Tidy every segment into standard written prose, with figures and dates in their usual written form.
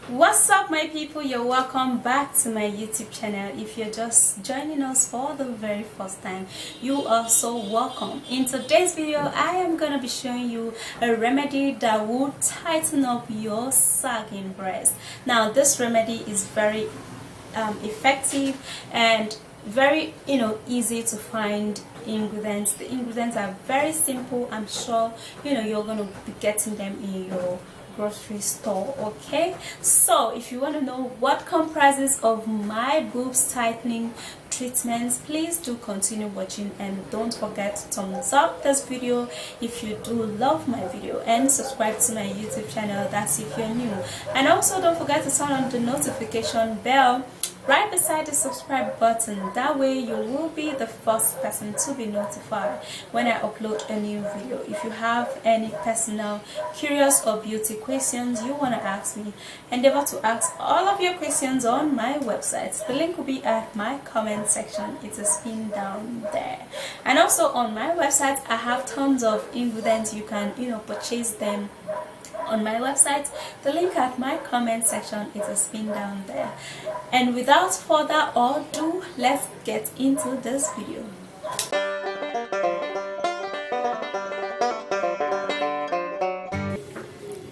What's up, my people? You're welcome back to my YouTube channel. If you're just joining us for the very first time, you are so welcome. In today's video, I am gonna be showing you a remedy that will tighten up your sagging breast. Now this remedy is very effective and very easy to find ingredients. The ingredients are very simple. I'm sure you're gonna be getting them in your grocery store. Okay, so if you want to know what comprises of my boobs tightening treatments, please do continue watching and don't forget to thumbs up this video if you do love my video, and subscribe to my YouTube channel, that's if you're new, and also don't forget to turn on the notification bell right beside the subscribe button. That way you will be the first person to be notified when I upload a new video. If you have any personal, curious or beauty questions you want to ask me, endeavor to ask all of your questions on my website. The link will be at my comment section. It is pinned down there. And also on my website I have tons of ingredients. You can purchase them on my website. The link at my comment section, it is pinned down there. And without further ado, let's get into this video.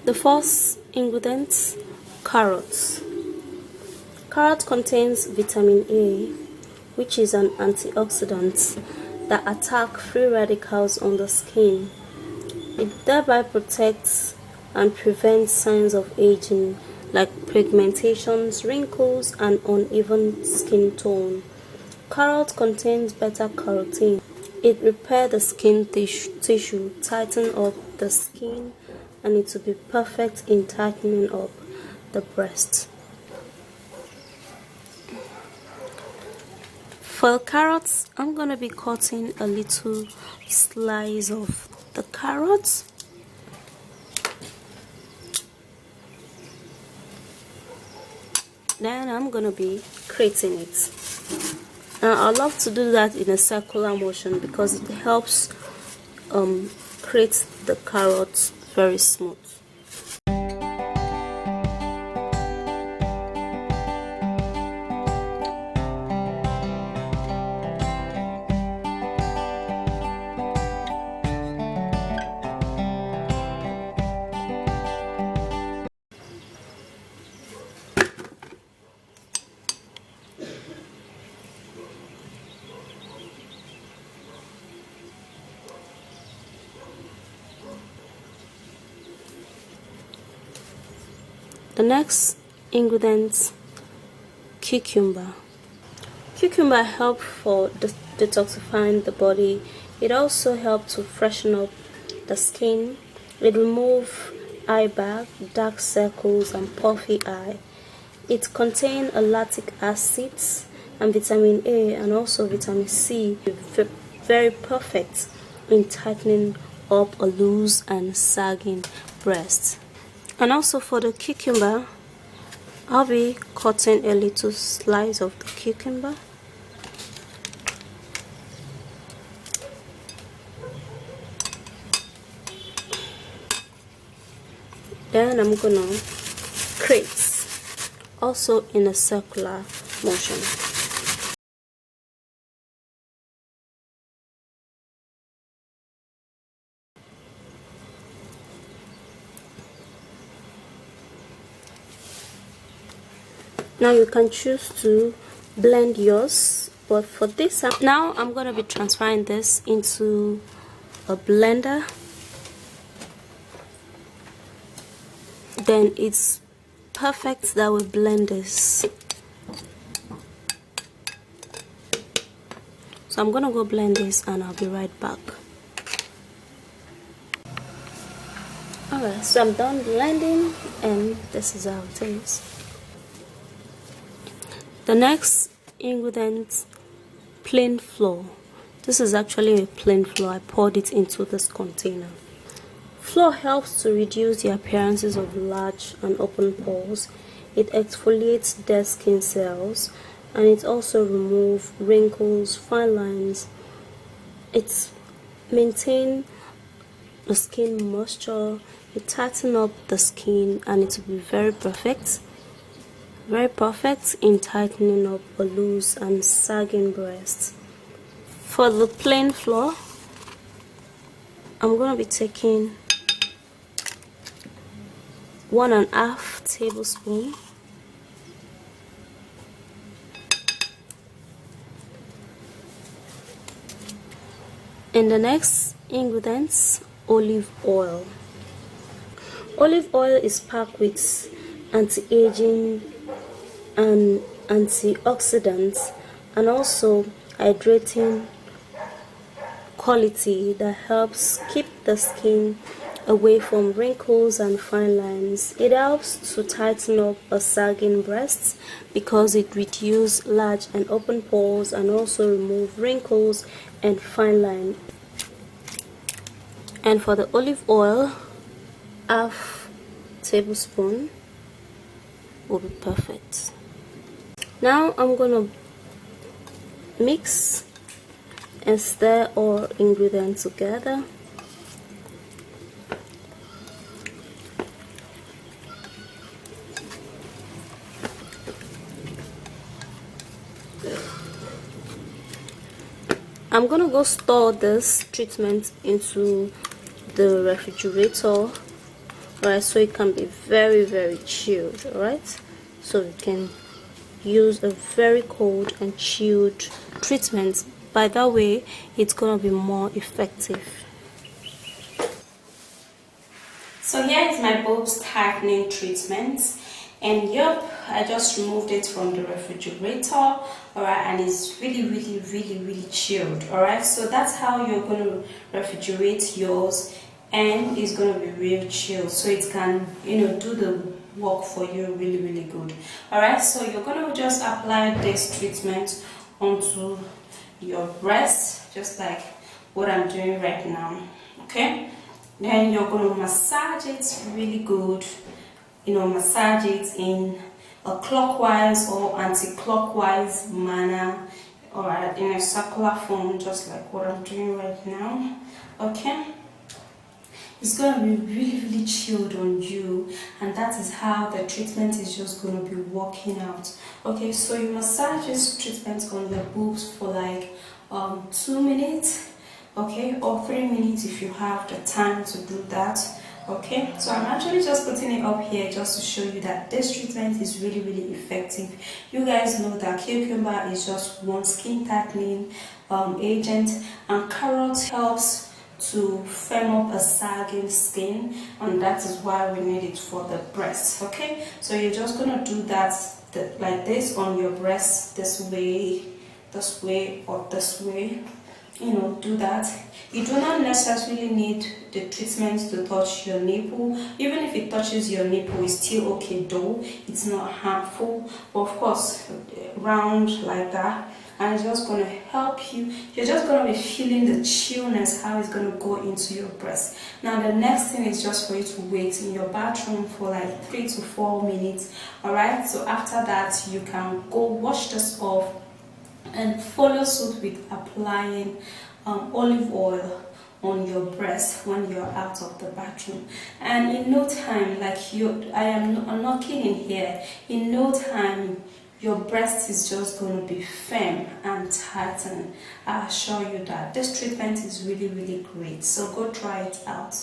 The first ingredient, carrots. Carrot contains vitamin A, which is an antioxidant that attacks free radicals on the skin. It thereby protects and prevents signs of aging like pigmentations, wrinkles, and uneven skin tone. Carrot contains beta-carotene. It repairs the skin tissue, tighten up the skin, and it will be perfect in tightening up the breast. For carrots, I'm going to be cutting a little slice of the carrots. Then I'm gonna be creating it. Now I love to do that in a circular motion because it helps create the carrots very smooth. The next ingredient, cucumber. Cucumber helps for detoxifying the body. It also helps to freshen up the skin. It removes eye bag, dark circles, and puffy eye. It contains a lactic acid and vitamin A and also vitamin C. Very perfect in tightening up a loose and sagging breast. And also for the cucumber, I'll be cutting a little slice of the cucumber. Then I'm gonna create also in a circular motion. Now you can choose to blend yours, but for this now I'm going to be transferring this into a blender. Then it's perfect that we blend this. So I'm going to go blend this and I'll be right back. Alright, so I'm done blending and this is how it is. The next ingredient, plain flour. This is actually a plain flour. I poured it into this container. Flour helps to reduce the appearances of large and open pores. It exfoliates dead skin cells, and it also removes wrinkles, fine lines. It maintains the skin moisture. It tightens up the skin, and it will be very perfect very perfect in tightening up a loose and sagging breast. For the plain flour, I'm going to be taking 1.5 tablespoon, and the next ingredients, olive oil. Olive oil is packed with anti-aging and antioxidants and also hydrating quality that helps keep the skin away from wrinkles and fine lines. It helps to tighten up a sagging breast because it reduces large and open pores and also remove wrinkles and fine lines. And for the olive oil, 1/2 tablespoon will be perfect. Now I'm gonna mix and stir all ingredients together. I'm gonna go store this treatment into the refrigerator, right, so it can be very chilled. Alright, so we can use a very cold and chilled treatment. By that way, it's gonna be more effective. So here is my boobs tightening treatment, and yep, I just removed it from the refrigerator. Alright, and it's really chilled. Alright, so that's how you're going to refrigerate yours, and it's going to be real chilled, so it can, you know, do the work for you really good. Alright, so you're going to just apply this treatment onto your breast, just like what I'm doing right now. Okay, then you're going to massage it really good, you know, massage it in a clockwise or anti-clockwise manner, or in a circular form, just like what I'm doing right now. Okay, it's going to be really chilled on you, and that is how the treatment is just going to be working out. Okay, so you massage this treatment on your boobs for like 2 minutes, okay, or 3 minutes if you have the time to do that. Okay, so I'm actually just putting it up here just to show you that this treatment is really effective. You guys know that cucumber is just one skin tightening agent, and carrot helps to firm up a sagging skin, and that is why we need it for the breast. Okay, so you're just gonna do that like this on your breast, this way or this way, you know, do that. You do not necessarily need the treatment to touch your nipple. Even if it touches your nipple, it's still okay though, it's not harmful. But of course, round like that, and it's just going to help you. You're just going to be feeling the chillness, how it's going to go into your breast. Now the next thing is just for you to wait in your bathroom for like 3 to 4 minutes. Alright, so after that you can go wash this off and follow suit with applying olive oil on your breast when you're out of the bathroom, and in no time, like I'm not kidding here, in no time your breast is just going to be firm and tightened. I assure you that this treatment is really great, so go try it out.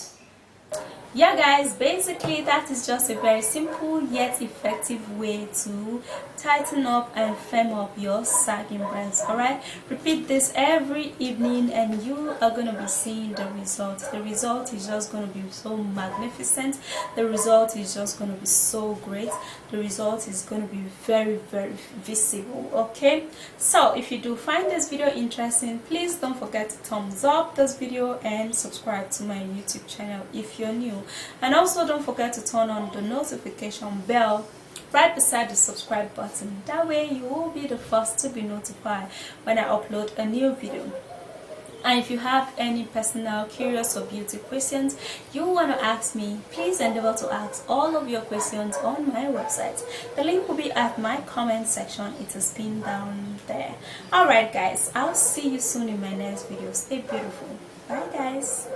Yeah guys, basically that is just a very simple yet effective way to tighten up and firm up your sagging breast. Alright, repeat this every evening and you are going to be seeing the result. The result is just going to be so magnificent. The result is just going to be so great. The result is going to be very visible. Okay, so if you do find this video interesting, please don't forget to thumbs up this video and subscribe to my YouTube channel if you're new. And also don't forget to turn on the notification bell right beside the subscribe button. That way you will be the first to be notified when I upload a new video. And if you have any personal, curious or beauty questions you want to ask me, please endeavor to ask all of your questions on my website. The link will be at my comment section. It is pinned down there. Alright guys, I'll see you soon in my next video. Stay beautiful. Bye guys.